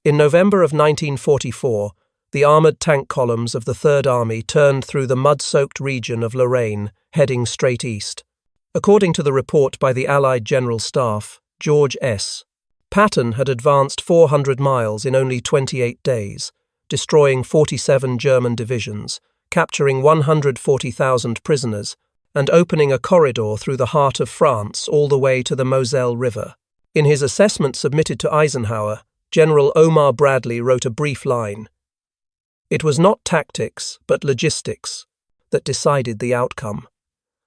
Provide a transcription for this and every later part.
In November of 1944, the armoured tank columns of the Third Army turned through the mud-soaked region of Lorraine, heading straight east. According to the report by the Allied General Staff, George S. Patton had advanced 400 miles in only 28 days, destroying 47 German divisions, capturing 140,000 prisoners, and opening a corridor through the heart of France all the way to the Moselle River. In his assessment submitted to Eisenhower, General Omar Bradley wrote a brief line. It was not tactics, but logistics, that decided the outcome.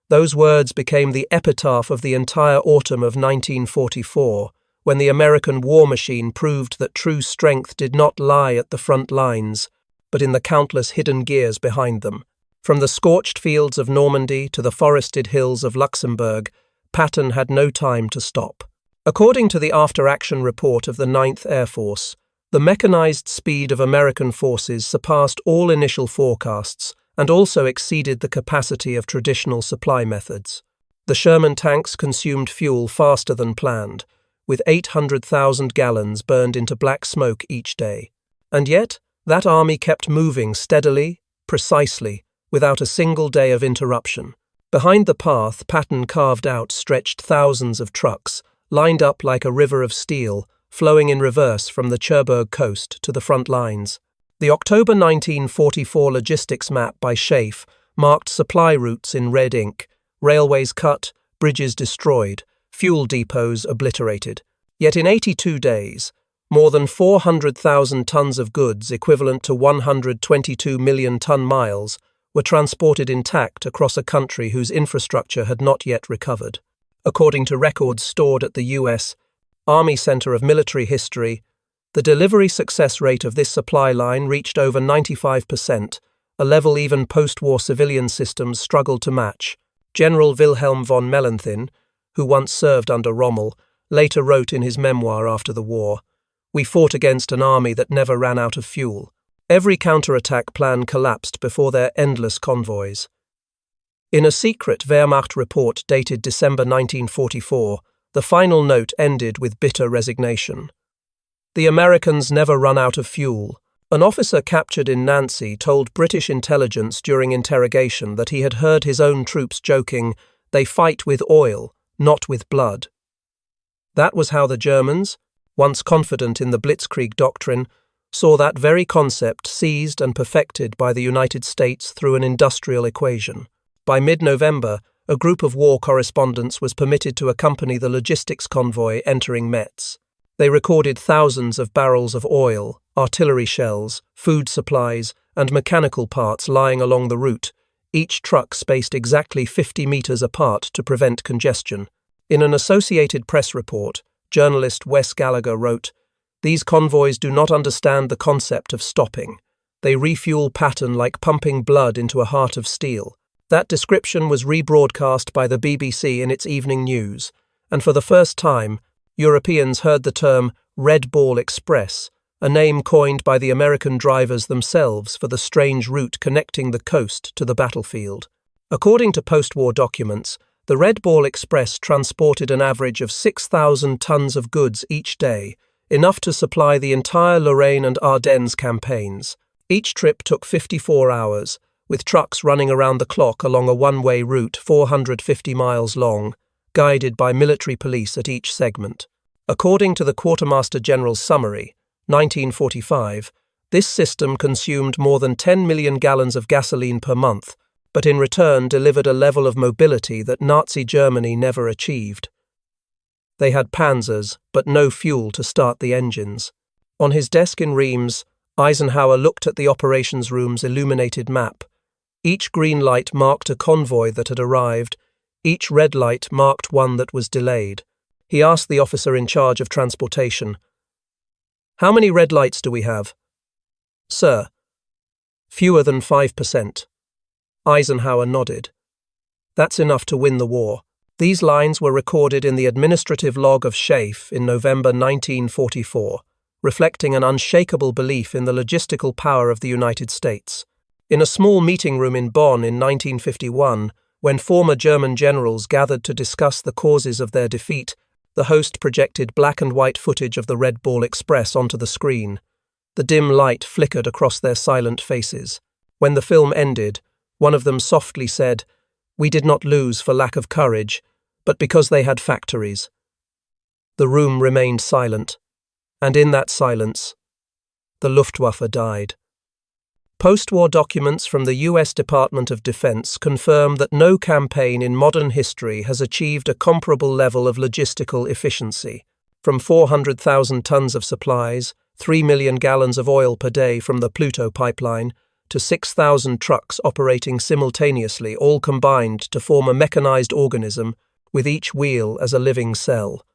Those words became the epitaph of the entire autumn of 1944, when the American war machine proved that true strength did not lie at the front lines, but in the countless hidden gears behind them. From the scorched fields of Normandy to the forested hills of Luxembourg, Patton had no time to stop. According to the after-action report of the 9th Air Force, the mechanized speed of American forces surpassed all initial forecasts and also exceeded the capacity of traditional supply methods. The Sherman tanks consumed fuel faster than planned, with 800,000 gallons burned into black smoke each day. And yet, that army kept moving steadily, precisely, without a single day of interruption. Behind the path Patton carved out stretched thousands of trucks, lined up like a river of steel, flowing in reverse from the Cherbourg coast to the front lines. The October 1944 logistics map by Schaeff marked supply routes in red ink, railways cut, bridges destroyed, fuel depots obliterated. Yet in 82 days, more than 400,000 tons of goods equivalent to 122 million ton-miles were transported intact across a country whose infrastructure had not yet recovered. According to records stored at the U.S. Army Center of Military History, the delivery success rate of this supply line reached over 95%, a level even post-war civilian systems struggled to match. General Wilhelm von Mellenthin, who once served under Rommel, later wrote in his memoir after the war, "We fought against an army that never ran out of fuel. Every counterattack plan collapsed before their endless convoys." In a secret Wehrmacht report dated December 1944, the final note ended with bitter resignation. "The Americans never run out of fuel." An officer captured in Nancy told British intelligence during interrogation that he had heard his own troops joking, "They fight with oil, not with blood." That was how the Germans, once confident in the Blitzkrieg doctrine, saw that very concept seized and perfected by the United States through an industrial equation. By mid-November, a group of war correspondents was permitted to accompany the logistics convoy entering Metz. They recorded thousands of barrels of oil, artillery shells, food supplies, and mechanical parts lying along the route, each truck spaced exactly 50 meters apart to prevent congestion. In an Associated Press report, journalist Wes Gallagher wrote, "These convoys do not understand the concept of stopping. They refuel Patton like pumping blood into a heart of steel." That description was rebroadcast by the BBC in its evening news, and for the first time, Europeans heard the term Red Ball Express, a name coined by the American drivers themselves for the strange route connecting the coast to the battlefield. According to post-war documents, the Red Ball Express transported an average of 6,000 tons of goods each day, enough to supply the entire Lorraine and Ardennes campaigns. Each trip took 54 hours, with trucks running around the clock along a one-way route 450 miles long, guided by military police at each segment. According to the Quartermaster General's summary, 1945, this system consumed more than 10 million gallons of gasoline per month, but in return delivered a level of mobility that Nazi Germany never achieved. They had Panzers, but no fuel to start the engines. On his desk in Reims, Eisenhower looked at the operations room's illuminated map. Each green light marked a convoy that had arrived. Each red light marked one that was delayed. He asked the officer in charge of transportation, "How many red lights do we have?" "Sir, fewer than 5%. Eisenhower nodded. "That's enough to win the war." These lines were recorded in the administrative log of Schaeff in November 1944, reflecting an unshakable belief in the logistical power of the United States. In a small meeting room in Bonn in 1951, when former German generals gathered to discuss the causes of their defeat, The host projected black and white footage of the Red Ball Express onto the screen. The dim light flickered across their silent faces. When the film ended, one of them softly said, "We did not lose for lack of courage, but because they had factories." The room remained silent, and in that silence, the Luftwaffe died. Post-war documents from the US Department of Defense confirm that no campaign in modern history has achieved a comparable level of logistical efficiency. From 400,000 tons of supplies, 3 million gallons of oil per day from the PLUTO pipeline, to 6,000 trucks operating simultaneously, all combined to form a mechanized organism with each wheel as a living cell.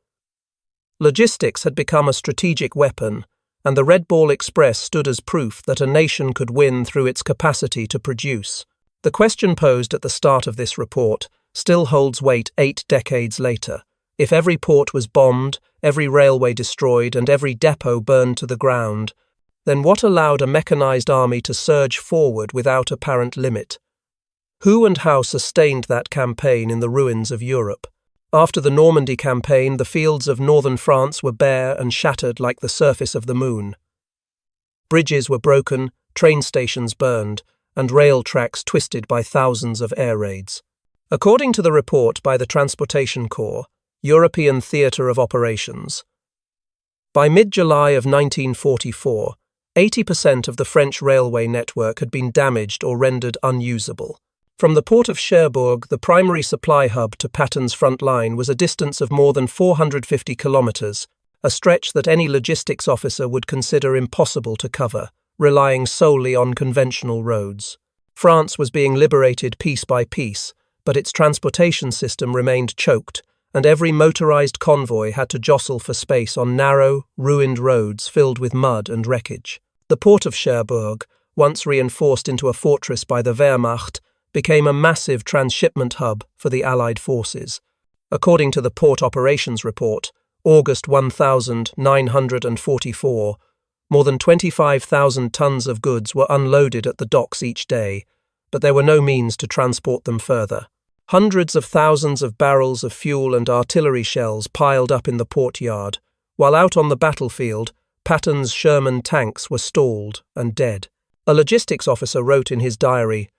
Logistics had become a strategic weapon, and the Red Ball Express stood as proof that a nation could win through its capacity to produce. The question posed at the start of this report still holds weight 8 decades later. If every port was bombed, every railway destroyed, and every depot burned to the ground, then what allowed a mechanized army to surge forward without apparent limit? Who and how sustained that campaign in the ruins of Europe? After the Normandy campaign, the fields of northern France were bare and shattered like the surface of the moon. Bridges were broken, train stations burned, and rail tracks twisted by thousands of air raids. According to the report by the Transportation Corps, European Theatre of Operations, by mid-July of 1944, 80% of the French railway network had been damaged or rendered unusable. From the port of Cherbourg, the primary supply hub, to Patton's front line was a distance of more than 450 kilometers, a stretch that any logistics officer would consider impossible to cover, relying solely on conventional roads. France was being liberated piece by piece, but its transportation system remained choked, and every motorized convoy had to jostle for space on narrow, ruined roads filled with mud and wreckage. The port of Cherbourg, once reinforced into a fortress by the Wehrmacht, became a massive transshipment hub for the Allied forces. According to the Port Operations Report, August 1944, more than 25,000 tons of goods were unloaded at the docks each day, but there were no means to transport them further. Hundreds of thousands of barrels of fuel and artillery shells piled up in the port yard, while out on the battlefield, Patton's Sherman tanks were stalled and dead. A logistics officer wrote in his diary,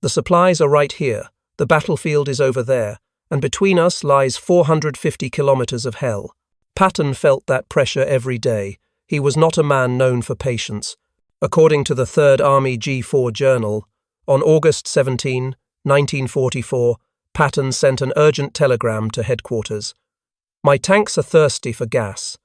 "The supplies are right here, the battlefield is over there, and between us lies 450 kilometers of hell." Patton felt that pressure every day. He was not a man known for patience. According to the 3rd Army G4 Journal, on August 17, 1944, Patton sent an urgent telegram to headquarters. "My tanks are thirsty for gas."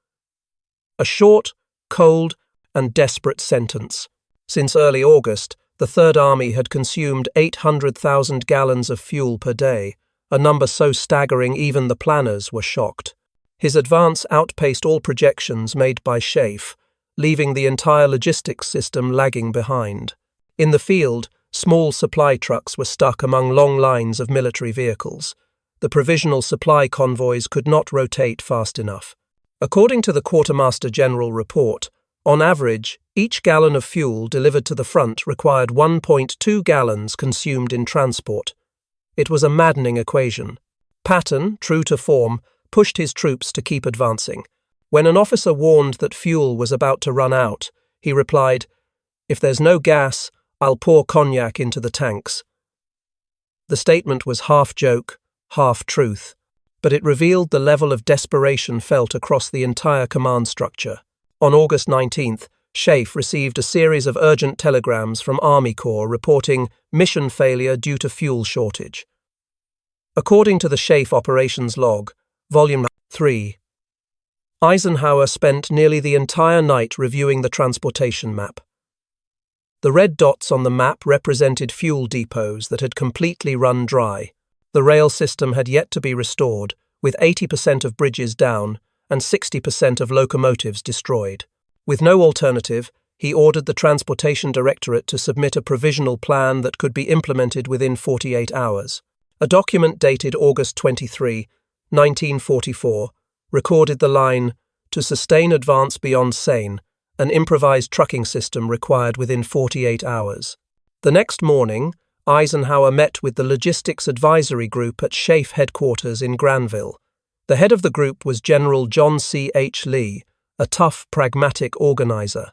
A short, cold, and desperate sentence. Since early August, the Third Army had consumed 800,000 gallons of fuel per day, a number so staggering even the planners were shocked. His advance outpaced all projections made by Schaeff, leaving the entire logistics system lagging behind. In the field, small supply trucks were stuck among long lines of military vehicles. The provisional supply convoys could not rotate fast enough. According to the Quartermaster General report, on average, each gallon of fuel delivered to the front required 1.2 gallons consumed in transport. It was a maddening equation. Patton, true to form, pushed his troops to keep advancing. When an officer warned that fuel was about to run out, he replied, "If there's no gas, I'll pour cognac into the tanks." The statement was half joke, half truth, but it revealed the level of desperation felt across the entire command structure. On August 19th, Schaeff received a series of urgent telegrams from Army Corps reporting mission failure due to fuel shortage. According to the Schaeff operations log, Volume 3, Eisenhower spent nearly the entire night reviewing the transportation map. The red dots on the map represented fuel depots that had completely run dry. The rail system had yet to be restored, with 80% of bridges down and 60% of locomotives destroyed. With no alternative, he ordered the Transportation Directorate to submit a provisional plan that could be implemented within 48 hours. A document dated August 23, 1944, recorded the line, "To sustain advance beyond Seine, an improvised trucking system required within 48 hours." The next morning, Eisenhower met with the Logistics Advisory Group at Schaeff headquarters in Granville. The head of the group was General John C. H. Lee, a tough, pragmatic organizer.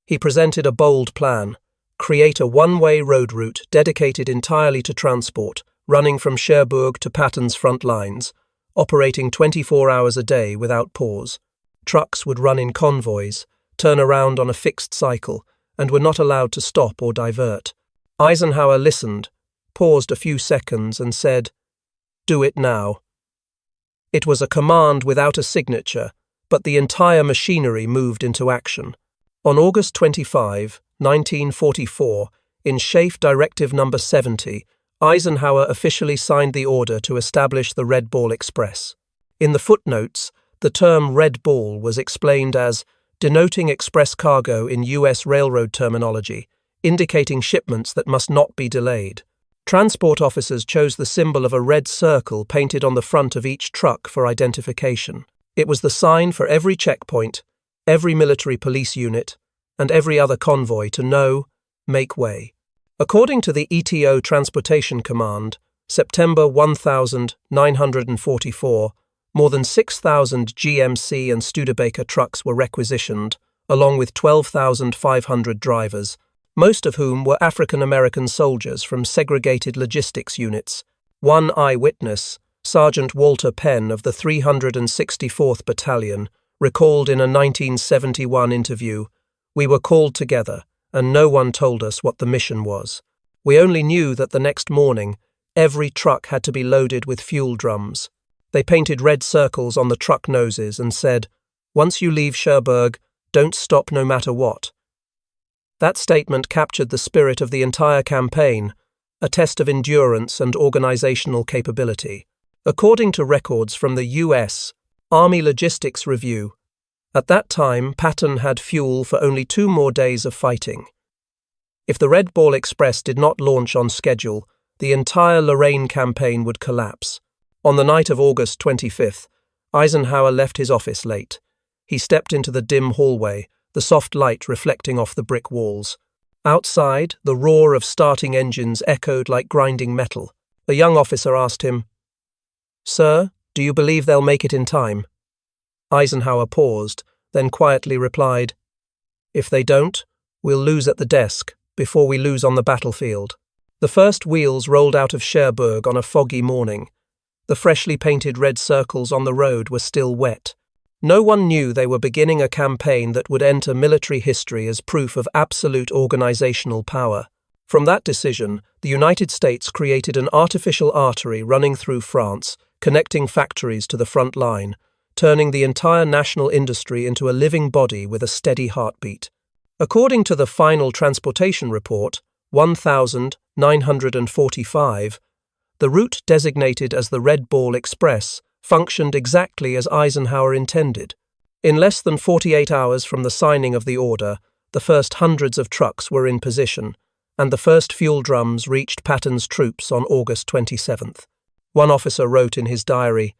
He presented a bold plan: create a one-way road route dedicated entirely to transport, running from Cherbourg to Patton's front lines, operating 24 hours a day without pause. Trucks would run in convoys, turn around on a fixed cycle, and were not allowed to stop or divert. Eisenhower listened, paused a few seconds, and said, "Do it now." It was a command without a signature, but the entire machinery moved into action. On August 25, 1944, in SHAEF Directive No. 70, Eisenhower officially signed the order to establish the Red Ball Express. In the footnotes, the term Red Ball was explained as denoting express cargo in U.S. railroad terminology, indicating shipments that must not be delayed. Transport officers chose the symbol of a red circle painted on the front of each truck for identification. It was the sign for every checkpoint, every military police unit, and every other convoy to know, make way. According to the ETO Transportation Command, September 1944, more than 6,000 GMC and Studebaker trucks were requisitioned, along with 12,500 drivers, most of whom were African American soldiers from segregated logistics units. One eyewitness, Sergeant Walter Penn of the 364th Battalion, recalled in a 1971 interview, "We were called together, and no one told us what the mission was. We only knew that the next morning, every truck had to be loaded with fuel drums. They painted red circles on the truck noses and said, 'Once you leave Cherbourg, don't stop no matter what.'" That statement captured the spirit of the entire campaign, a test of endurance and organizational capability. According to records from the U.S. Army Logistics Review, at that time Patton had fuel for only 2 more days of fighting. If the Red Ball Express did not launch on schedule, the entire Lorraine campaign would collapse. On the night of August 25th, Eisenhower left his office late. He stepped into the dim hallway, the soft light reflecting off the brick walls. Outside, the roar of starting engines echoed like grinding metal. A young officer asked him, "Sir, do you believe they'll make it in time?" Eisenhower paused, then quietly replied, "If they don't, we'll lose at the desk before we lose on the battlefield." The first wheels rolled out of Cherbourg on a foggy morning. The freshly painted red circles on the road were still wet. No one knew they were beginning a campaign that would enter military history as proof of absolute organizational power. From that decision, the United States created an artificial artery running through France, connecting factories to the front line, turning the entire national industry into a living body with a steady heartbeat. According to the final transportation report, 1945, the route designated as the Red Ball Express functioned exactly as Eisenhower intended. In less than 48 hours from the signing of the order, the first hundreds of trucks were in position, and the first fuel drums reached Patton's troops on August 27th. One officer wrote in his diary,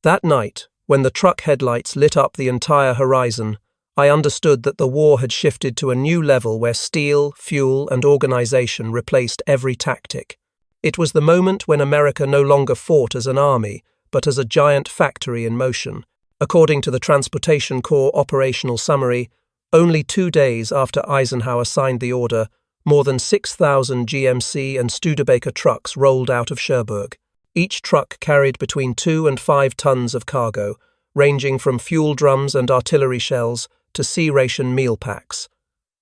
"That night, when the truck headlights lit up the entire horizon, I understood that the war had shifted to a new level where steel, fuel, and organization replaced every tactic. It was the moment when America no longer fought as an army, but as a giant factory in motion." According to the Transportation Corps operational summary, only 2 days after Eisenhower signed the order, more than 6,000 GMC and Studebaker trucks rolled out of Cherbourg. Each truck carried between 2 and 5 tons of cargo, ranging from fuel drums and artillery shells to sea ration meal packs.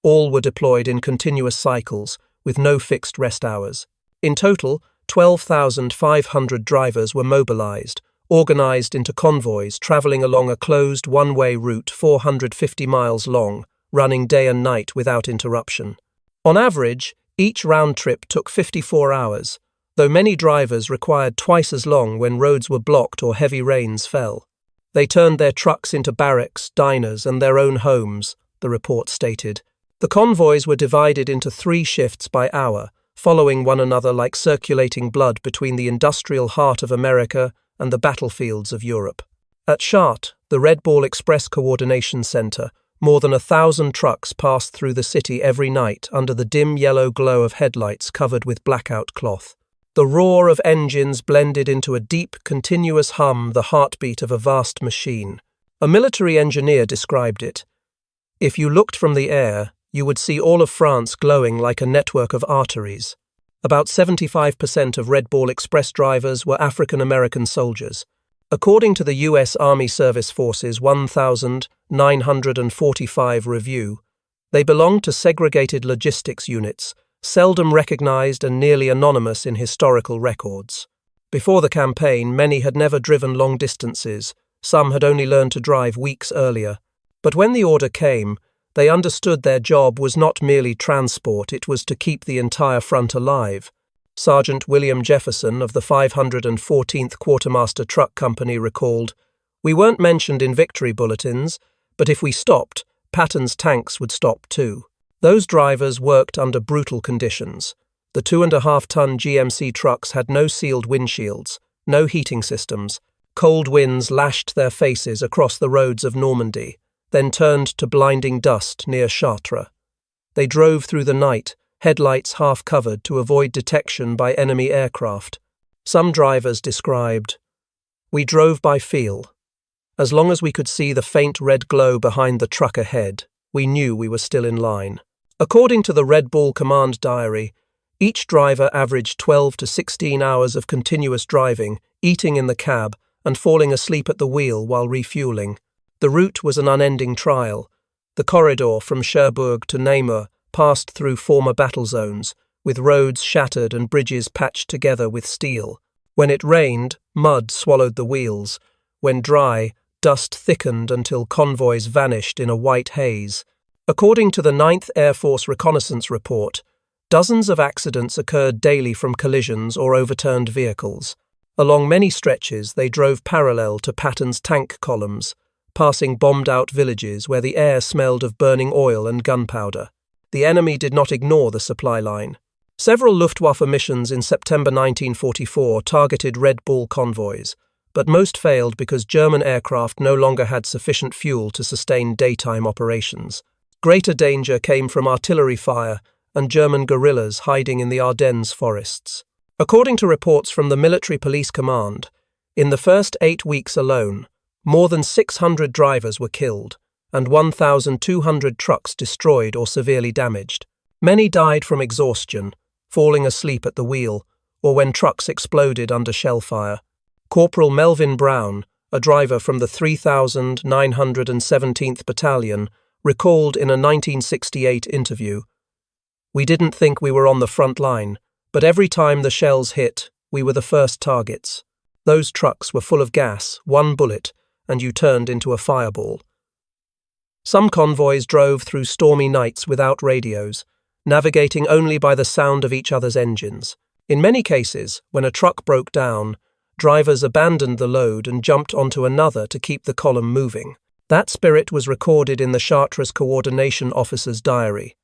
All were deployed in continuous cycles, with no fixed rest hours. In total, 12,500 drivers were mobilized, organized into convoys traveling along a closed one-way route 450 miles long, running day and night without interruption. On average, each round trip took 54 hours, though many drivers required twice as long when roads were blocked or heavy rains fell. They turned their trucks into barracks, diners, and their own homes, the report stated. The convoys were divided into 3 shifts by hour, following one another like circulating blood between the industrial heart of America and the battlefields of Europe. At Chartres, the Red Ball Express Coordination Center, more than 1,000 trucks passed through the city every night under the dim yellow glow of headlights covered with blackout cloth. The roar of engines blended into a deep, continuous hum, the heartbeat of a vast machine. A military engineer described it. If you looked from the air, you would see all of France glowing like a network of arteries. About 75% of Red Ball Express drivers were African-American soldiers. According to the U.S. Army Service Forces 1945 review, they belonged to segregated logistics units, seldom recognized and nearly anonymous in historical records. Before the campaign, many had never driven long distances, some had only learned to drive weeks earlier. But when the order came, they understood their job was not merely transport, it was to keep the entire front alive. Sergeant William Jefferson of the 514th Quartermaster Truck Company recalled, "We weren't mentioned in victory bulletins, but if we stopped, Patton's tanks would stop too." Those drivers worked under brutal conditions. The 2.5-ton GMC trucks had no sealed windshields, no heating systems. Cold winds lashed their faces across the roads of Normandy, then turned to blinding dust near Chartres. They drove through the night, headlights half covered to avoid detection by enemy aircraft. Some drivers described, "We drove by feel. As long as we could see the faint red glow behind the truck ahead, we knew we were still in line." According to the Red Ball Command Diary, each driver averaged 12 to 16 hours of continuous driving, eating in the cab, and falling asleep at the wheel while refueling. The route was an unending trial. The corridor from Cherbourg to Namur passed through former battle zones, with roads shattered and bridges patched together with steel. When it rained, mud swallowed the wheels. When dry, dust thickened until convoys vanished in a white haze. According to the 9th Air Force Reconnaissance Report, dozens of accidents occurred daily from collisions or overturned vehicles. Along many stretches, they drove parallel to Patton's tank columns, passing bombed-out villages where the air smelled of burning oil and gunpowder. The enemy did not ignore the supply line. Several Luftwaffe missions in September 1944 targeted Red Ball convoys, but most failed because German aircraft no longer had sufficient fuel to sustain daytime operations. Greater danger came from artillery fire and German guerrillas hiding in the Ardennes forests. According to reports from the Military Police Command, in the first 8 weeks alone, more than 600 drivers were killed and 1,200 trucks destroyed or severely damaged. Many died from exhaustion, falling asleep at the wheel, or when trucks exploded under shellfire. Corporal Melvin Brown, a driver from the 3,917th Battalion, recalled in a 1968 interview, "We didn't think we were on the front line, but every time the shells hit, we were the first targets. Those trucks were full of gas, one bullet, and you turned into a fireball." Some convoys drove through stormy nights without radios, navigating only by the sound of each other's engines. In many cases, when a truck broke down, drivers abandoned the load and jumped onto another to keep the column moving. That spirit was recorded in the Chartres Coordination Officer's diary.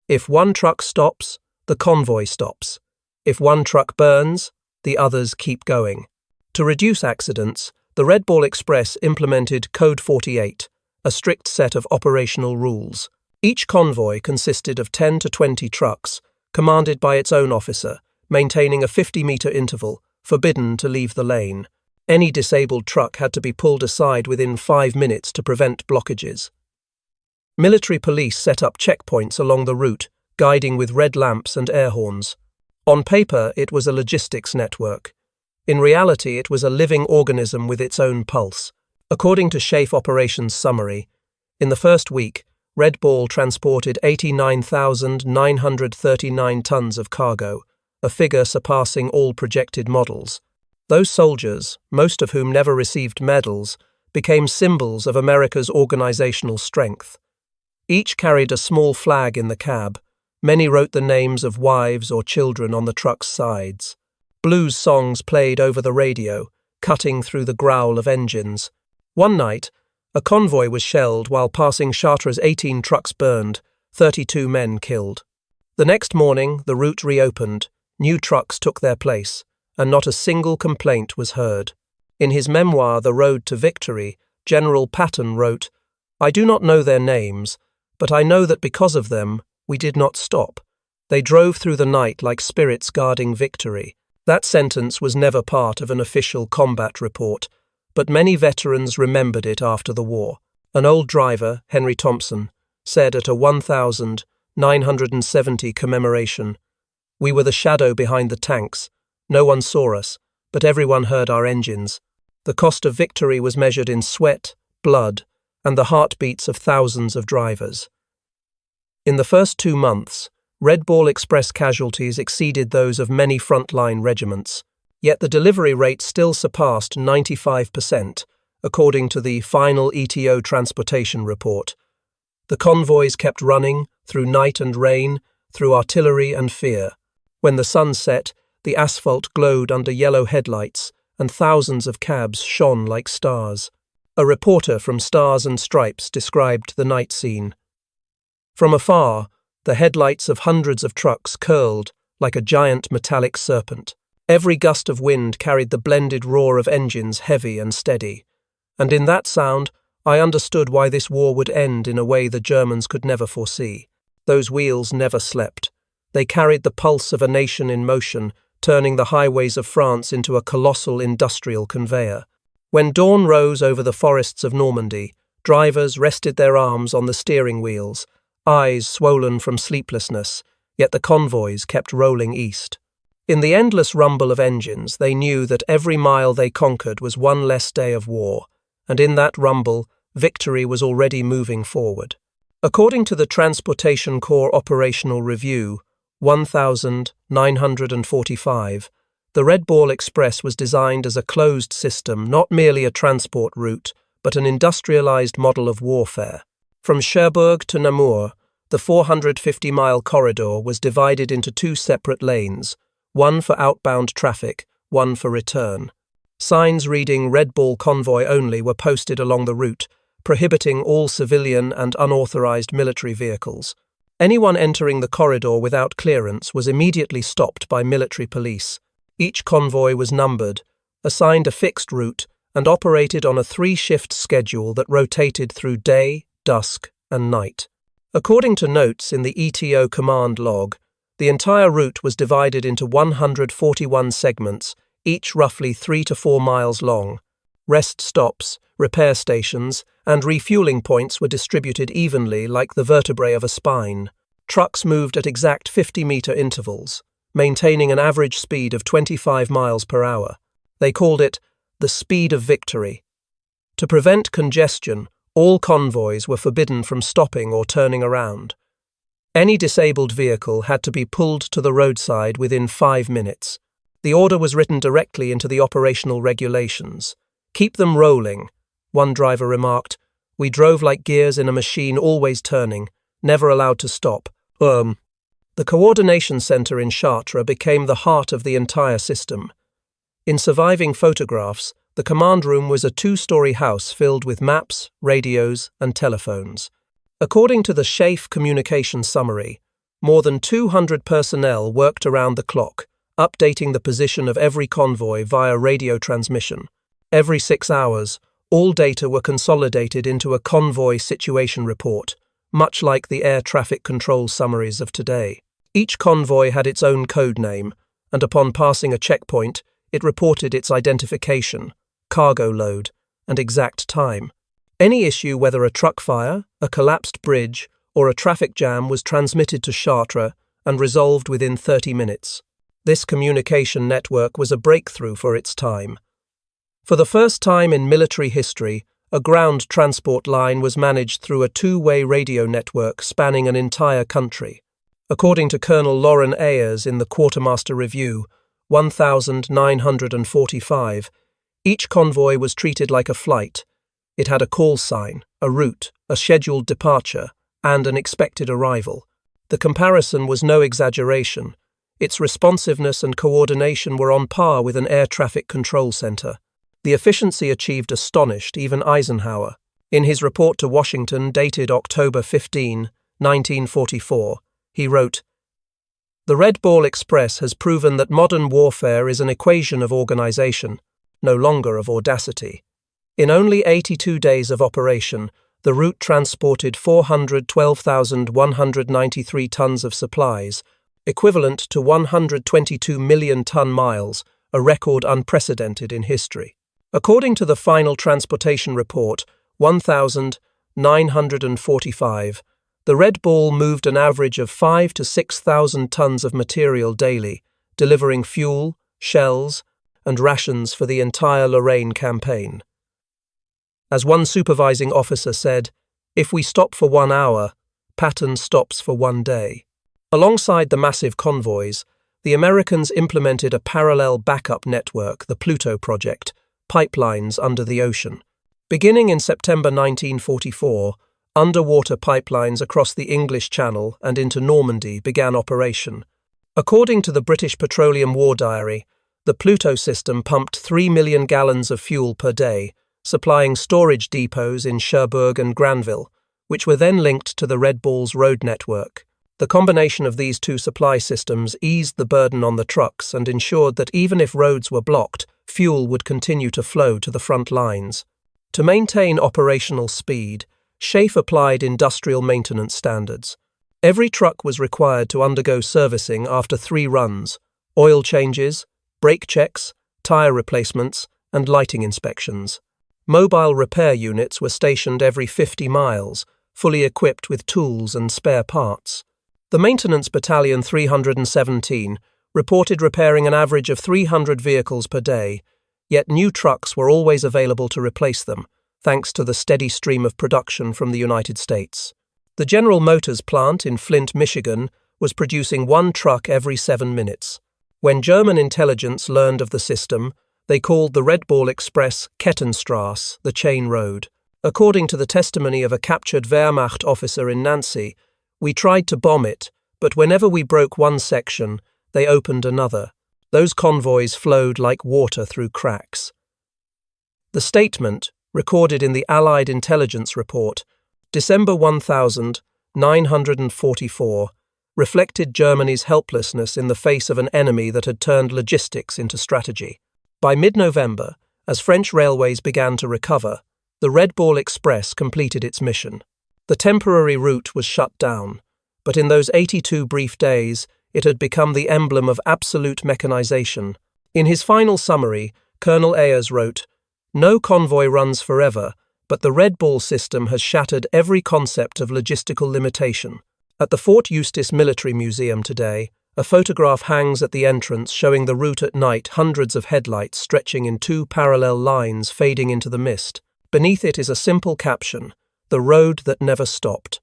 "If one truck stops, the convoy stops. If one truck burns, the others keep going." To reduce accidents, the Red Ball Express implemented Code 48, a strict set of operational rules. Each convoy consisted of 10 to 20 trucks, commanded by its own officer, maintaining a 50-meter interval, forbidden to leave the lane. Any disabled truck had to be pulled aside within 5 minutes to prevent blockages. Military police set up checkpoints along the route, guiding with red lamps and air horns. On paper, it was a logistics network. In reality, it was a living organism with its own pulse. According to SHAFE Operations Summary, in the first week, Red Ball transported 89,939 tons of cargo, a figure surpassing all projected models. Those soldiers, most of whom never received medals, became symbols of America's organizational strength. Each carried a small flag in the cab. Many wrote the names of wives or children on the truck's sides. Blues songs played over the radio, cutting through the growl of engines. One night, a convoy was shelled while passing Chartres. 18 trucks burned, 32 men killed. The next morning, the route reopened, new trucks took their place, and not a single complaint was heard. In his memoir, The Road to Victory, General Patton wrote, "I do not know their names, but I know that because of them, we did not stop. They drove through the night like spirits guarding victory. That sentence was never part of an official combat report, but many veterans remembered it after the war. An old driver, Henry Thompson, said at a 1970 commemoration, "We were the shadow behind the tanks. No one saw us, but everyone heard our engines. The cost of victory was measured in sweat, blood, and the heartbeats of thousands of drivers." In the first 2 months, Red Ball Express casualties exceeded those of many frontline regiments, yet the delivery rate still surpassed 95%, according to the final ETO transportation report. The convoys kept running, through night and rain, through artillery and fear. When the sun set, the asphalt glowed under yellow headlights, and thousands of cabs shone like stars. A reporter from Stars and Stripes described the night scene. From afar, the headlights of hundreds of trucks curled like a giant metallic serpent. Every gust of wind carried the blended roar of engines heavy and steady. And in that sound, I understood why this war would end in a way the Germans could never foresee. Those wheels never slept. They carried the pulse of a nation in motion, turning the highways of France into a colossal industrial conveyor. When dawn rose over the forests of Normandy, drivers rested their arms on the steering wheels, eyes swollen from sleeplessness, yet the convoys kept rolling east. In the endless rumble of engines, they knew that every mile they conquered was one less day of war, and in that rumble, victory was already moving forward. According to the Transportation Corps Operational Review, 1945, the Red Ball Express was designed as a closed system, not merely a transport route, but an industrialized model of warfare. From Cherbourg to Namur, the 450-mile corridor was divided into 2 separate lanes, one for outbound traffic, one for return. Signs reading Red Ball Convoy only were posted along the route, prohibiting all civilian and unauthorized military vehicles. Anyone entering the corridor without clearance was immediately stopped by military police. Each convoy was numbered, assigned a fixed route, and operated on a 3-shift schedule that rotated through day, dusk, and night. According to notes in the ETO command log, the entire route was divided into 141 segments, each roughly 3 to 4 miles long. Rest stops, repair stations, and refueling points were distributed evenly like the vertebrae of a spine. Trucks moved at exact 50-meter intervals, maintaining an average speed of 25 miles per hour. They called it the speed of victory. To prevent congestion, all convoys were forbidden from stopping or turning around. Any disabled vehicle had to be pulled to the roadside within 5 minutes. The order was written directly into the operational regulations. "Keep them rolling," one driver remarked. "We drove like gears in a machine always turning, never allowed to stop." The coordination center in Chartres became the heart of the entire system. In surviving photographs, the command room was a 2-story house filled with maps, radios, and telephones. According to the SHAFE communication summary, more than 200 personnel worked around the clock, updating the position of every convoy via radio transmission. Every 6 hours, all data were consolidated into a convoy situation report, much like the air traffic control summaries of today. Each convoy had its own code name, and upon passing a checkpoint, it reported its identification, cargo load, and exact time. Any issue, whether a truck fire, a collapsed bridge, or a traffic jam, was transmitted to Chartres and resolved within 30 minutes. This communication network was a breakthrough for its time. For the first time in military history, a ground transport line was managed through a 2-way radio network spanning an entire country. According to Colonel Lauren Ayers in the Quartermaster Review, 1945, each convoy was treated like a flight. It had a call sign, a route, a scheduled departure, and an expected arrival. The comparison was no exaggeration. Its responsiveness and coordination were on par with an air traffic control center. The efficiency achieved astonished even Eisenhower. In his report to Washington, dated October 15, 1944, he wrote, "The Red Ball Express has proven that modern warfare is an equation of organization, no longer of audacity. In only 82 days of operation, the route transported 412,193 tons of supplies, equivalent to 122 million ton-miles, a record unprecedented in history. According to the final transportation report, 1,945, the Red Bull moved an average of 5,000 to 6,000 tons of material daily, delivering fuel, shells, and rations for the entire Lorraine campaign. As one supervising officer said, "If we stop for 1 hour, Patton stops for 1 day." Alongside the massive convoys, the Americans implemented a parallel backup network, the PLUTO project, pipelines under the ocean. Beginning in September 1944, underwater pipelines across the English Channel and into Normandy began operation. According to the British Petroleum War Diary, the PLUTO system pumped 3 million gallons of fuel per day, supplying storage depots in Cherbourg and Granville, which were then linked to the Red Bull's road network. The combination of these two supply systems eased the burden on the trucks and ensured that even if roads were blocked, fuel would continue to flow to the front lines. To maintain operational speed, SHAEF applied industrial maintenance standards. Every truck was required to undergo servicing after 3 runs, oil changes, brake checks, tyre replacements, and lighting inspections. Mobile repair units were stationed every 50 miles, fully equipped with tools and spare parts. The Maintenance Battalion 317 reported repairing an average of 300 vehicles per day, yet new trucks were always available to replace them, thanks to the steady stream of production from the United States. The General Motors plant in Flint, Michigan, was producing 1 truck every 7 minutes. When German intelligence learned of the system, they called the Red Bull Express Kettenstrasse, the chain road. According to the testimony of a captured Wehrmacht officer in Nancy, "We tried to bomb it, but whenever we broke one section, they opened another. Those convoys flowed like water through cracks." The statement, recorded in the Allied intelligence report, December 1944, reflected Germany's helplessness in the face of an enemy that had turned logistics into strategy. By mid-November, as French railways began to recover, the Red Bull Express completed its mission. The temporary route was shut down, but in those 82 brief days, it had become the emblem of absolute mechanization. In his final summary, Colonel Ayers wrote, "No convoy runs forever, but the Red Bull system has shattered every concept of logistical limitation." At the Fort Eustis Military Museum today, a photograph hangs at the entrance showing the route at night, hundreds of headlights stretching in 2 parallel lines fading into the mist. Beneath it is a simple caption, "The road that never stopped."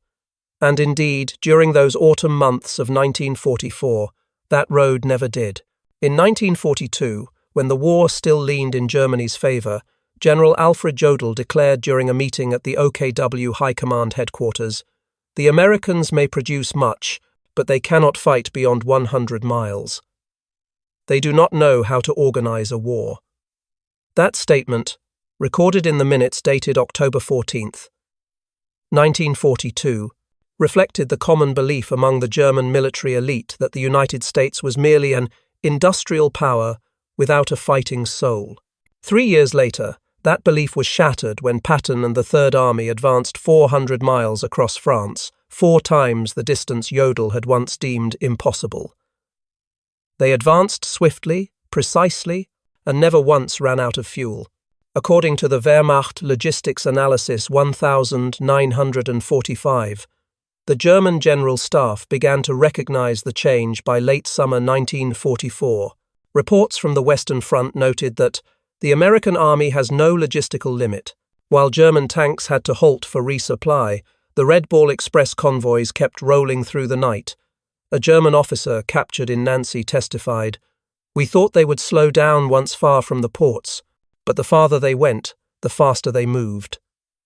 And indeed, during those autumn months of 1944, that road never did. In 1942, when the war still leaned in Germany's favour, General Alfred Jodl declared during a meeting at the OKW High Command headquarters, "The Americans may produce much, but they cannot fight beyond 100 miles. They do not know how to organize a war." That statement, recorded in the minutes dated October 14th, 1942, reflected the common belief among the German military elite that the United States was merely an industrial power without a fighting soul. 3 years later, that belief was shattered when Patton and the Third Army advanced 400 miles across France, 4 times the distance Jodl had once deemed impossible. They advanced swiftly, precisely, and never once ran out of fuel. According to the Wehrmacht Logistics Analysis 1945, the German General Staff began to recognize the change by late summer 1944. Reports from the Western Front noted that the American Army has no logistical limit. While German tanks had to halt for resupply, the Red Bull Express convoys kept rolling through the night. A German officer captured in Nancy testified, "We thought they would slow down once far from the ports, but the farther they went, the faster they moved."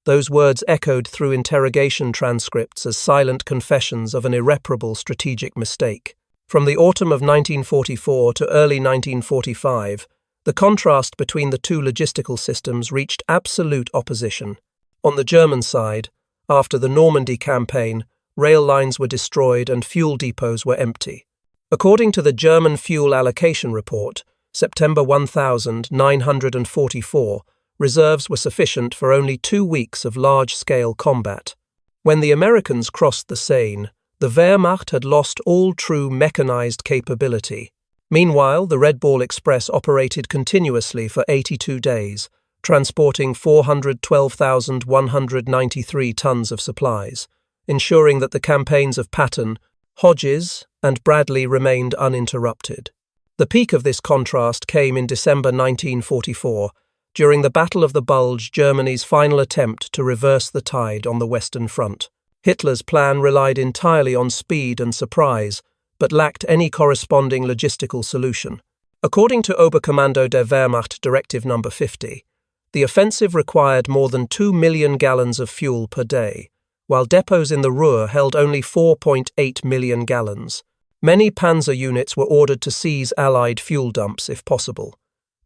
Those words echoed through interrogation transcripts as silent confessions of an irreparable strategic mistake. From the autumn of 1944 to early 1945, the contrast between the two logistical systems reached absolute opposition. On the German side, after the Normandy campaign, rail lines were destroyed and fuel depots were empty. According to the German Fuel Allocation Report, September 1944, reserves were sufficient for only 2 weeks of large-scale combat. When the Americans crossed the Seine, The Wehrmacht had lost all true mechanized capability. Meanwhile, the Red Ball Express operated continuously for 82 days, transporting 412,193 tons of supplies, ensuring that the campaigns of Patton, Hodges, and Bradley remained uninterrupted. The peak of this contrast came in December 1944, during the Battle of the Bulge, Germany's final attempt to reverse the tide on the Western Front. Hitler's plan relied entirely on speed and surprise, but lacked any corresponding logistical solution. According to Oberkommando der Wehrmacht Directive No. 50, the offensive required more than 2 million gallons of fuel per day, while depots in the Ruhr held only 4.8 million gallons. Many Panzer units were ordered to seize Allied fuel dumps if possible,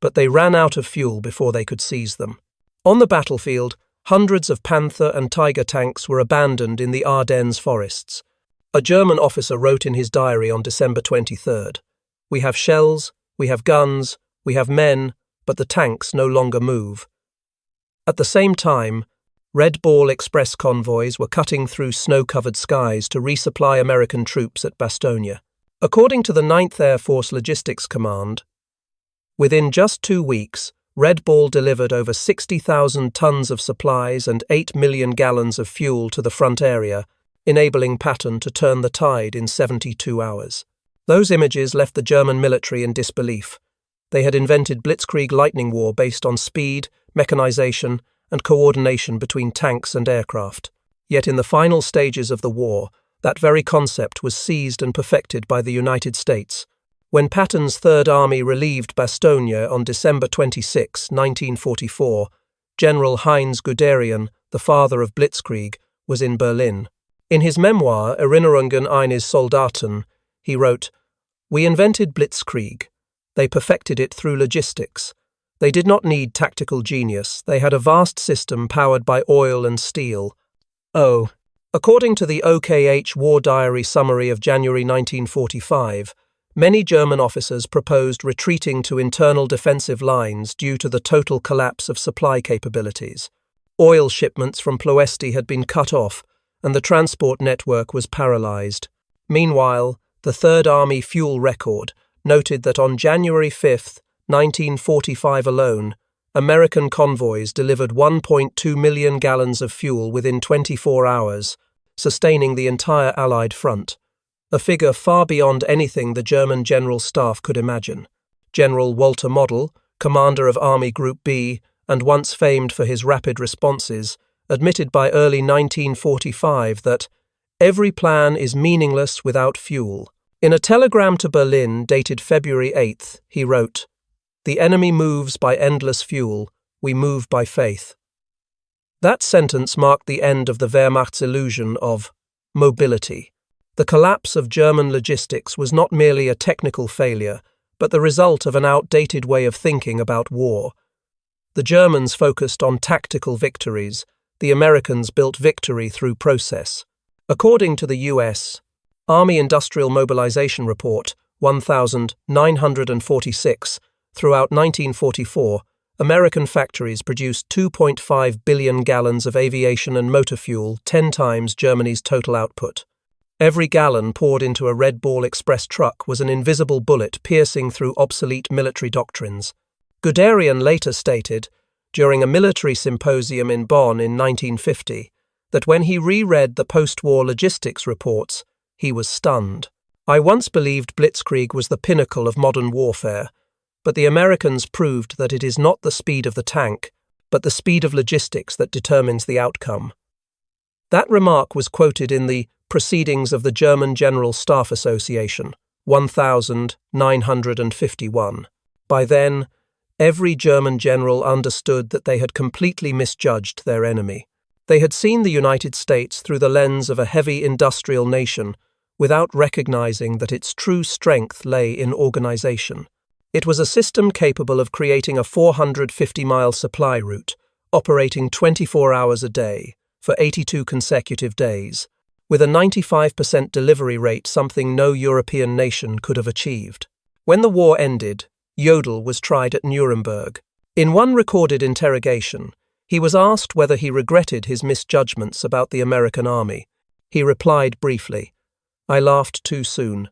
but they ran out of fuel before they could seize them. On the battlefield, hundreds of Panther and Tiger tanks were abandoned in the Ardennes forests. A German officer wrote in his diary on December 23rd, "We have shells, we have guns, we have men, but the tanks no longer move." At the same time, Red Ball Express convoys were cutting through snow-covered skies to resupply American troops at Bastogne. According to the 9th Air Force Logistics Command, within just 2 weeks, Red Ball delivered over 60,000 tons of supplies and 8 million gallons of fuel to the front area, enabling Patton to turn the tide in 72 hours. Those images left the German military in disbelief. They had invented blitzkrieg lightning war based on speed, mechanization, and coordination between tanks and aircraft. Yet in the final stages of the war, that very concept was seized and perfected by the United States. When Patton's Third Army relieved Bastogne on December 26, 1944, General Heinz Guderian, the father of Blitzkrieg, was in Berlin. In his memoir, Erinnerungen eines Soldaten, he wrote, "We invented Blitzkrieg. They perfected it through logistics. They did not need tactical genius. They had a vast system powered by oil and steel." According to the OKH War Diary summary of January 1945, many German officers proposed retreating to internal defensive lines due to the total collapse of supply capabilities. Oil shipments from Ploesti had been cut off, and the transport network was paralyzed. Meanwhile, the Third Army Fuel Record noted that on January 5, 1945 alone, American convoys delivered 1.2 million gallons of fuel within 24 hours, sustaining the entire Allied front, a figure far beyond anything the German General Staff could imagine. General Walter Model, commander of Army Group B and once famed for his rapid responses, admitted by early 1945 that every plan is meaningless without fuel. In a telegram to Berlin dated February 8, he wrote, "The enemy moves by endless fuel, we move by faith." That sentence marked the end of the Wehrmacht's illusion of mobility. The collapse of German logistics was not merely a technical failure, but the result of an outdated way of thinking about war. The Germans focused on tactical victories, the Americans built victory through process. According to the U.S. Army Industrial Mobilization Report 1946, throughout 1944, American factories produced 2.5 billion gallons of aviation and motor fuel, 10 times Germany's total output. Every gallon poured into a Red Ball Express truck was an invisible bullet piercing through obsolete military doctrines. Guderian later stated, during a military symposium in Bonn in 1950, that when he reread the post-war logistics reports, he was stunned. "I once believed blitzkrieg was the pinnacle of modern warfare, but the Americans proved that it is not the speed of the tank, but the speed of logistics that determines the outcome." That remark was quoted in the Proceedings of the German General Staff Association, 1951. By then, every German general understood that they had completely misjudged their enemy. They had seen the United States through the lens of a heavy industrial nation, without recognizing that its true strength lay in organization. It was a system capable of creating a 450-mile supply route, operating 24 hours a day, for 82 consecutive days, with a 95% delivery rate, something no European nation could have achieved. When the war ended, Jodl was tried at Nuremberg. In one recorded interrogation, he was asked whether he regretted his misjudgments about the American army. He replied briefly, I laughed too soon.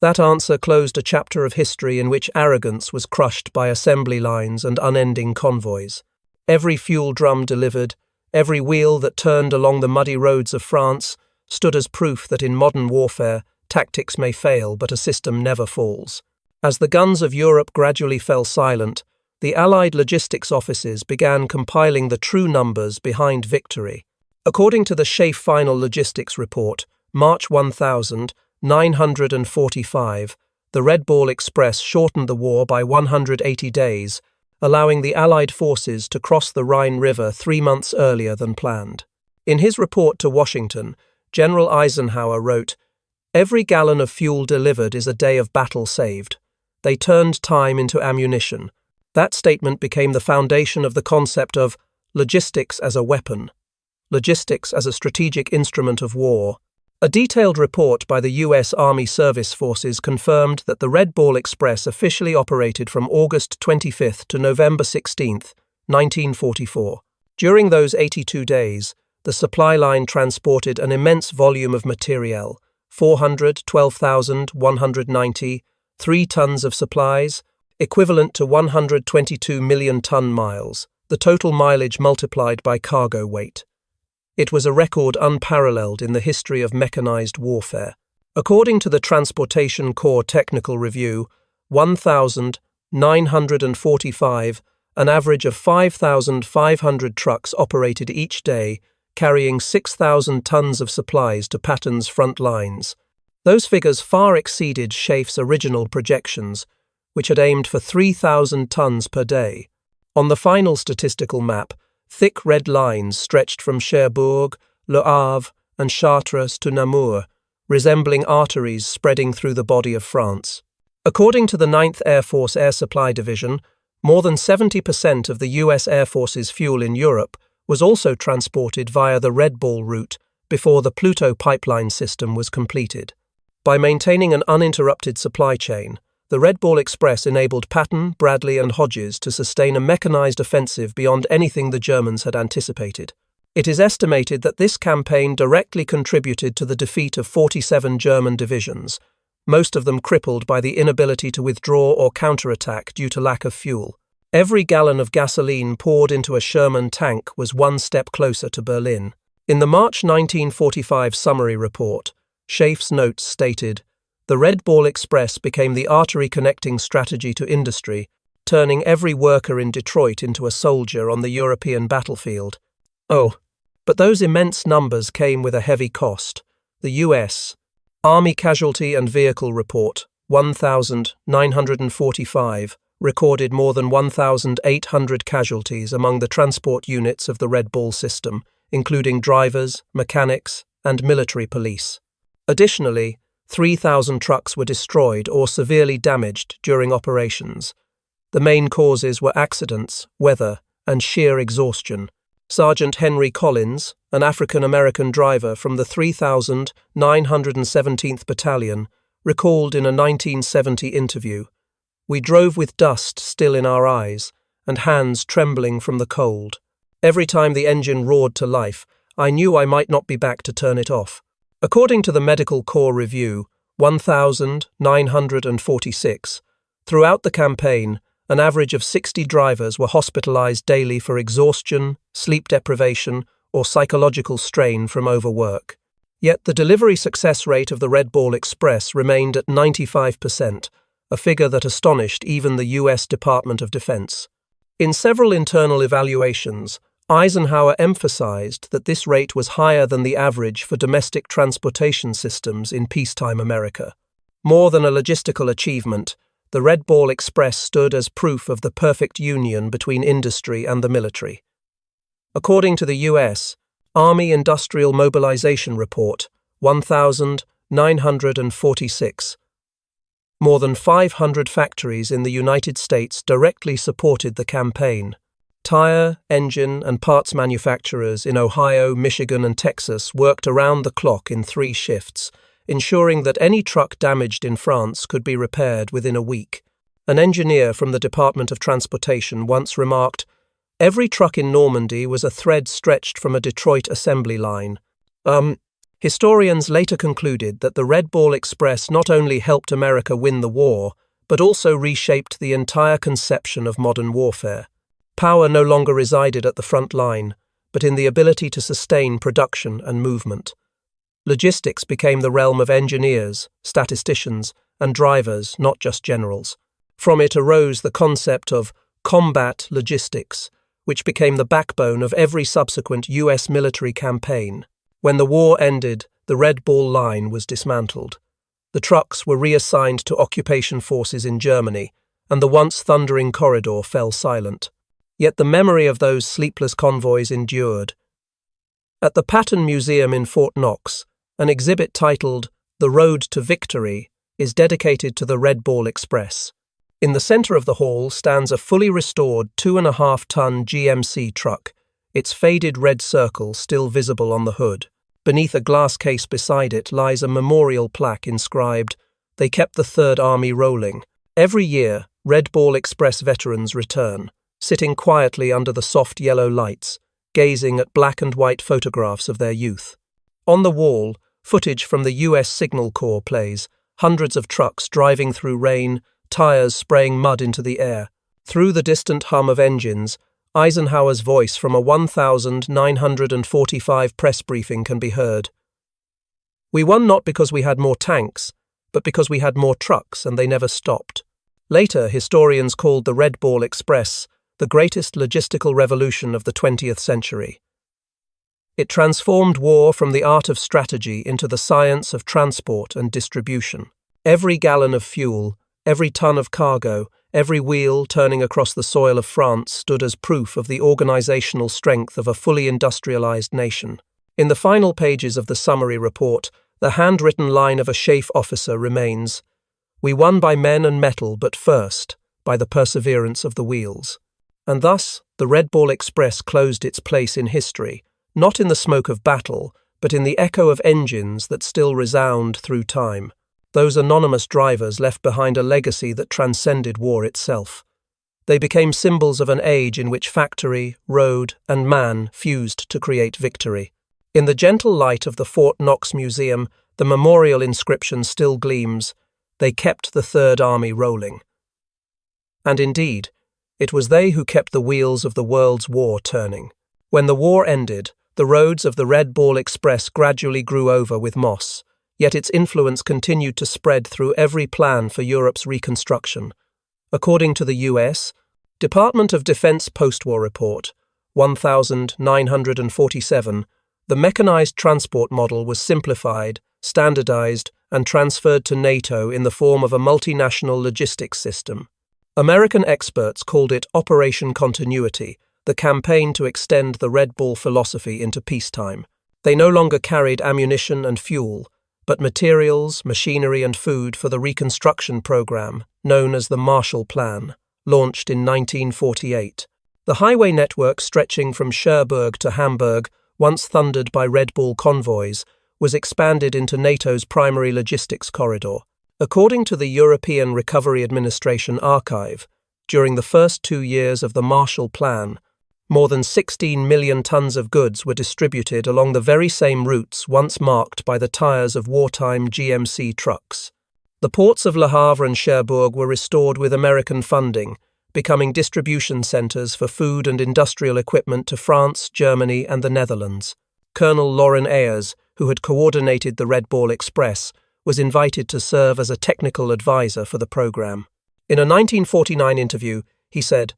That answer closed a chapter of history in which arrogance was crushed by assembly lines and unending convoys. Every fuel drum delivered, every wheel that turned along the muddy roads of France, stood as proof that in modern warfare, tactics may fail but a system never falls. As the guns of Europe gradually fell silent, the Allied logistics offices began compiling the true numbers behind victory. According to the SHAEF Final Logistics Report, March 1945, the Red Ball Express shortened the war by 180 days, allowing the Allied forces to cross the Rhine River 3 months earlier than planned. In his report to Washington, General Eisenhower wrote, "Every gallon of fuel delivered is a day of battle saved. They turned time into ammunition." That statement became the foundation of the concept of logistics as a weapon, logistics as a strategic instrument of war. A detailed report by the U.S. Army Service Forces confirmed that the Red Ball Express officially operated from August 25 to November 16, 1944. During those 82 days, the supply line transported an immense volume of materiel, 412,190, 3 tons of supplies, equivalent to 122 million ton miles, the total mileage multiplied by cargo weight. It was a record unparalleled in the history of mechanized warfare. According to the Transportation Corps Technical Review, 1,945, an average of 5,500 trucks operated each day, carrying 6,000 tons of supplies to Patton's front lines. Those figures far exceeded SHAEF's original projections, which had aimed for 3,000 tons per day. On the final statistical map, thick red lines stretched from Cherbourg, Le Havre, and Chartres to Namur, resembling arteries spreading through the body of France. According to the 9th Air Force Air Supply Division, more than 70% of the U.S. Air Force's fuel in Europe was also transported via the Red Ball route before the PLUTO pipeline system was completed. By maintaining an uninterrupted supply chain, the Red Ball Express enabled Patton, Bradley, and Hodges to sustain a mechanized offensive beyond anything the Germans had anticipated. It is estimated that this campaign directly contributed to the defeat of 47 German divisions, most of them crippled by the inability to withdraw or counterattack due to lack of fuel. Every gallon of gasoline poured into a Sherman tank was one step closer to Berlin. In the March 1945 summary report, SHAEF's notes stated, "The Red Ball Express became the artery connecting strategy to industry, turning every worker in Detroit into a soldier on the European battlefield." Oh, but those immense numbers came with a heavy cost. The U.S. Army Casualty and Vehicle Report, 1,945, recorded more than 1,800 casualties among the transport units of the Red Ball system, including drivers, mechanics, and military police. Additionally, 3,000 trucks were destroyed or severely damaged during operations. The main causes were accidents, weather, and sheer exhaustion. Sergeant Henry Collins, an African-American driver from the 3,917th Battalion, recalled in a 1970 interview, "We drove with dust still in our eyes and hands trembling from the cold. Every time the engine roared to life, I knew I might not be back to turn it off." According to the Medical Corps Review, 1,946, throughout the campaign, an average of 60 drivers were hospitalized daily for exhaustion, sleep deprivation, or psychological strain from overwork. Yet the delivery success rate of the Red Ball Express remained at 95%, a figure that astonished even the U.S. Department of Defense. In several internal evaluations, Eisenhower emphasized that this rate was higher than the average for domestic transportation systems in peacetime America. More than a logistical achievement, the Red Ball Express stood as proof of the perfect union between industry and the military. According to the U.S. Army Industrial Mobilization Report, 1,946, more than 500 factories in the United States directly supported the campaign. Tire, engine, and parts manufacturers in Ohio, Michigan, and Texas worked around the clock in 3 shifts, ensuring that any truck damaged in France could be repaired within a week. An engineer from the Department of Transportation once remarked, "Every truck in Normandy was a thread stretched from a Detroit assembly line." Historians later concluded that the Red Ball Express not only helped America win the war, but also reshaped the entire conception of modern warfare. Power no longer resided at the front line, but in the ability to sustain production and movement. Logistics became the realm of engineers, statisticians, and drivers, not just generals. From it arose the concept of combat logistics, which became the backbone of every subsequent U.S. military campaign. When the war ended, the Red Ball line was dismantled. The trucks were reassigned to occupation forces in Germany, and the once thundering corridor fell silent. Yet the memory of those sleepless convoys endured. At the Patton Museum in Fort Knox, an exhibit titled "The Road to Victory" is dedicated to the Red Ball Express. In the center of the hall stands a fully restored 2.5-ton GMC truck, its faded red circle still visible on the hood. Beneath a glass case beside it lies a memorial plaque inscribed, "They kept the Third Army rolling." Every year, Red Ball Express veterans return, sitting quietly under the soft yellow lights, gazing at black and white photographs of their youth. On the wall, footage from the U.S. Signal Corps plays, hundreds of trucks driving through rain, tires spraying mud into the air. Through the distant hum of engines, Eisenhower's voice from a 1945 press briefing can be heard. "We won not because we had more tanks, but because we had more trucks and they never stopped." Later, historians called the Red Ball Express the greatest logistical revolution of the 20th century. It transformed war from the art of strategy into the science of transport and distribution. Every gallon of fuel, every ton of cargo, every wheel turning across the soil of France stood as proof of the organizational strength of a fully industrialized nation. In the final pages of the summary report, the handwritten line of a SHAEF officer remains, "We won by men and metal, but first, by the perseverance of the wheels." And thus, the Red Ball Express closed its place in history, not in the smoke of battle, but in the echo of engines that still resound through time. Those anonymous drivers left behind a legacy that transcended war itself. They became symbols of an age in which factory, road, and man fused to create victory. In the gentle light of the Fort Knox Museum, the memorial inscription still gleams, "They kept the Third Army rolling." And indeed, it was they who kept the wheels of the world's war turning. When the war ended, the roads of the Red Ball Express gradually grew over with moss, yet its influence continued to spread through every plan for Europe's reconstruction. According to the U.S. Department of Defense Postwar Report 1947, the mechanized transport model was simplified, standardized, and transferred to NATO in the form of a multinational logistics system. American experts called it Operation Continuity, the campaign to extend the Red Ball philosophy into peacetime. They no longer carried ammunition and fuel, but materials, machinery, and food for the reconstruction program, known as the Marshall Plan, launched in 1948. The highway network stretching from Cherbourg to Hamburg, once thundered by Red Ball convoys, was expanded into NATO's primary logistics corridor. According to the European Recovery Administration archive, during the first 2 years of the Marshall Plan, more than 16 million tons of goods were distributed along the very same routes once marked by the tires of wartime GMC trucks. The ports of Le Havre and Cherbourg were restored with American funding, becoming distribution centers for food and industrial equipment to France, Germany, and the Netherlands. Colonel Loren Ayers, who had coordinated the Red Ball Express, was invited to serve as a technical advisor for the program. In a 1949 interview, he said,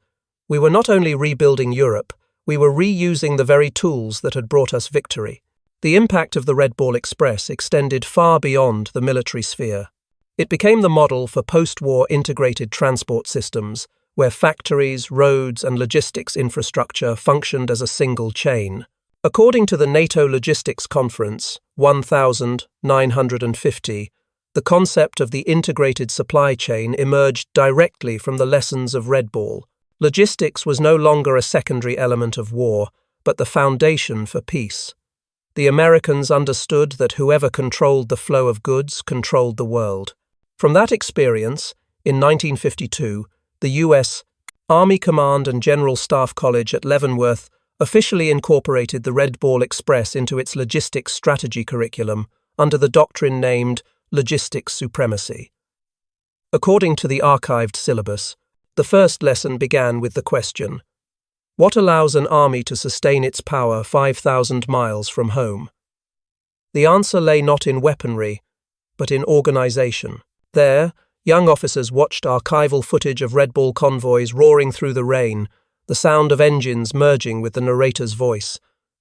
"We were not only rebuilding Europe, we were reusing the very tools that had brought us victory." The impact of the Red Ball Express extended far beyond the military sphere. It became the model for post-war integrated transport systems, where factories, roads, and logistics infrastructure functioned as a single chain. According to the NATO Logistics Conference 1950, the concept of the integrated supply chain emerged directly from the lessons of Red Ball. Logistics was no longer a secondary element of war, but the foundation for peace. The Americans understood that whoever controlled the flow of goods controlled the world. From that experience, in 1952, the U.S. Army Command and General Staff College at Leavenworth officially incorporated the Red Ball Express into its logistics strategy curriculum under the doctrine named Logistics Supremacy. According to the archived syllabus, the first lesson began with the question, what allows an army to sustain its power 5,000 miles from home? The answer lay not in weaponry, but in organization. There, young officers watched archival footage of Red Ball convoys roaring through the rain, the sound of engines merging with the narrator's voice.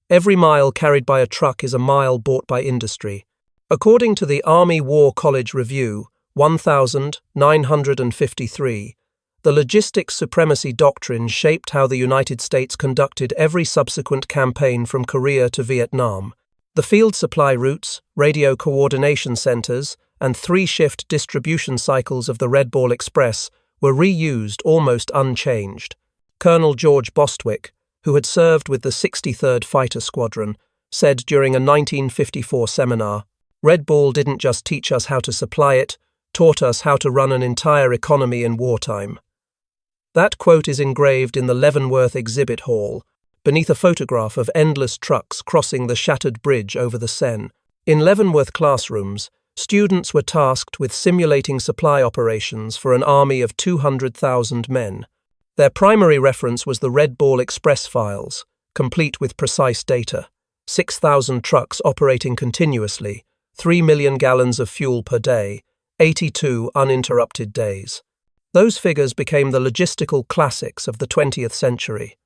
Every mile carried by a truck is a mile bought by industry. According to the Army War College Review, 1953, the logistics supremacy doctrine shaped how the United States conducted every subsequent campaign from Korea to Vietnam. The field supply routes, radio coordination centers, and three-shift distribution cycles of the Red Ball Express were reused almost unchanged. Colonel George Bostwick, who had served with the 63rd Fighter Squadron, said during a 1954 seminar, "Red Ball didn't just teach us how to supply it, taught us how to run an entire economy in wartime." That quote is engraved in the Leavenworth Exhibit Hall, beneath a photograph of endless trucks crossing the shattered bridge over the Seine. In Leavenworth classrooms, students were tasked with simulating supply operations for an army of 200,000 men. Their primary reference was the Red Ball Express files, complete with precise data. 6,000 trucks operating continuously, 3 million gallons of fuel per day, 82 uninterrupted days. Those figures became the logistical classics of the 20th century.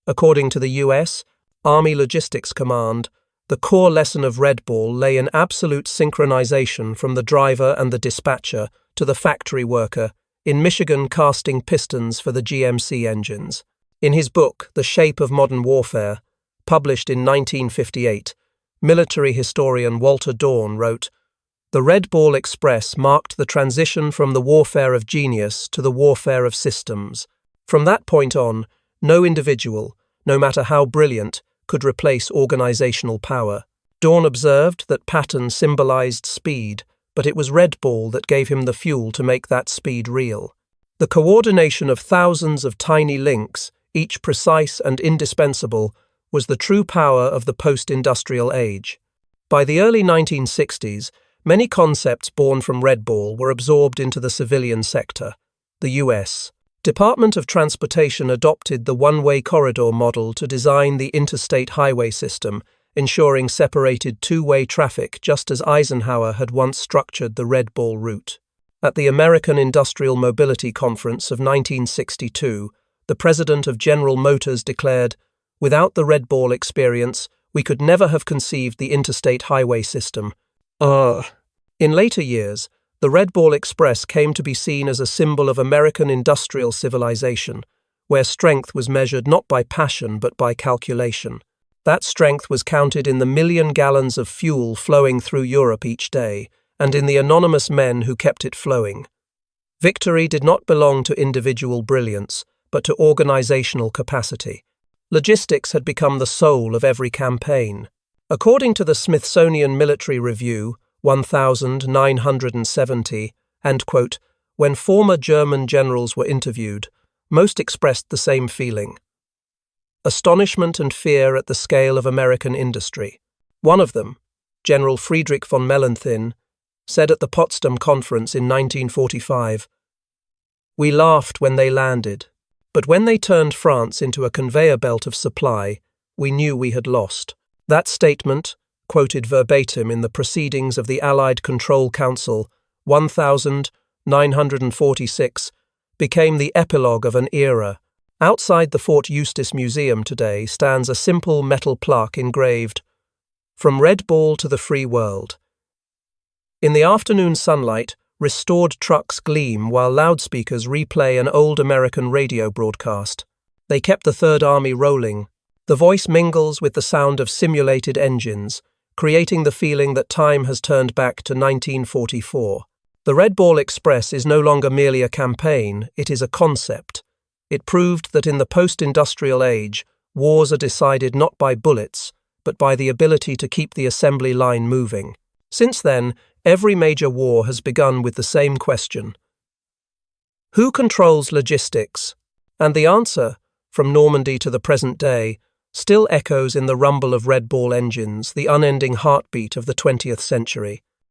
According to the U.S. Army Logistics Command, the core lesson of Red Ball lay in absolute synchronization from the driver and the dispatcher to the factory worker, in Michigan casting pistons for the GMC engines. In his book, The Shape of Modern Warfare, published in 1958, military historian Walter Dorn wrote, "The Red Ball Express marked the transition from the warfare of genius to the warfare of systems. From that point on, no individual, no matter how brilliant, could replace organizational power." Dorn observed that Patton symbolized speed, but it was Red Ball that gave him the fuel to make that speed real. The coordination of thousands of tiny links, each precise and indispensable, was the true power of the post-industrial age. By the early 1960s, many concepts born from Red Ball were absorbed into the civilian sector. The U.S. Department of Transportation adopted the one-way corridor model to design the interstate highway system, ensuring separated two-way traffic just as Eisenhower had once structured the Red Ball route. At the American Industrial Mobility Conference of 1962, the president of General Motors declared, "Without the Red Ball experience, we could never have conceived the interstate highway system." In later years, the Red Ball Express came to be seen as a symbol of American industrial civilization, where strength was measured not by passion but by calculation. That strength was counted in the million gallons of fuel flowing through Europe each day, and in the anonymous men who kept it flowing. Victory did not belong to individual brilliance, but to organizational capacity. Logistics had become the soul of every campaign. According to the Smithsonian Military Review, 1970, and quote, when former German generals were interviewed, most expressed the same feeling. Astonishment and fear at the scale of American industry. One of them, General Friedrich von Mellenthin, said at the Potsdam Conference in 1945, "We laughed when they landed, but when they turned France into a conveyor belt of supply, we knew we had lost." That statement, quoted verbatim in the Proceedings of the Allied Control Council, 1946, became the epilogue of an era. Outside the Fort Eustis Museum today stands a simple metal plaque engraved, "From Red Ball to the Free World." In the afternoon sunlight, restored trucks gleam while loudspeakers replay an old American radio broadcast. They kept the Third Army rolling. The voice mingles with the sound of simulated engines, creating the feeling that time has turned back to 1944. The Red Ball Express is no longer merely a campaign, it is a concept. It proved that in the post-industrial age, wars are decided not by bullets, but by the ability to keep the assembly line moving. Since then, every major war has begun with the same question. Who controls logistics? And the answer, from Normandy to the present day, still echoes in the rumble of Red Ball engines, the unending heartbeat of the 20th century.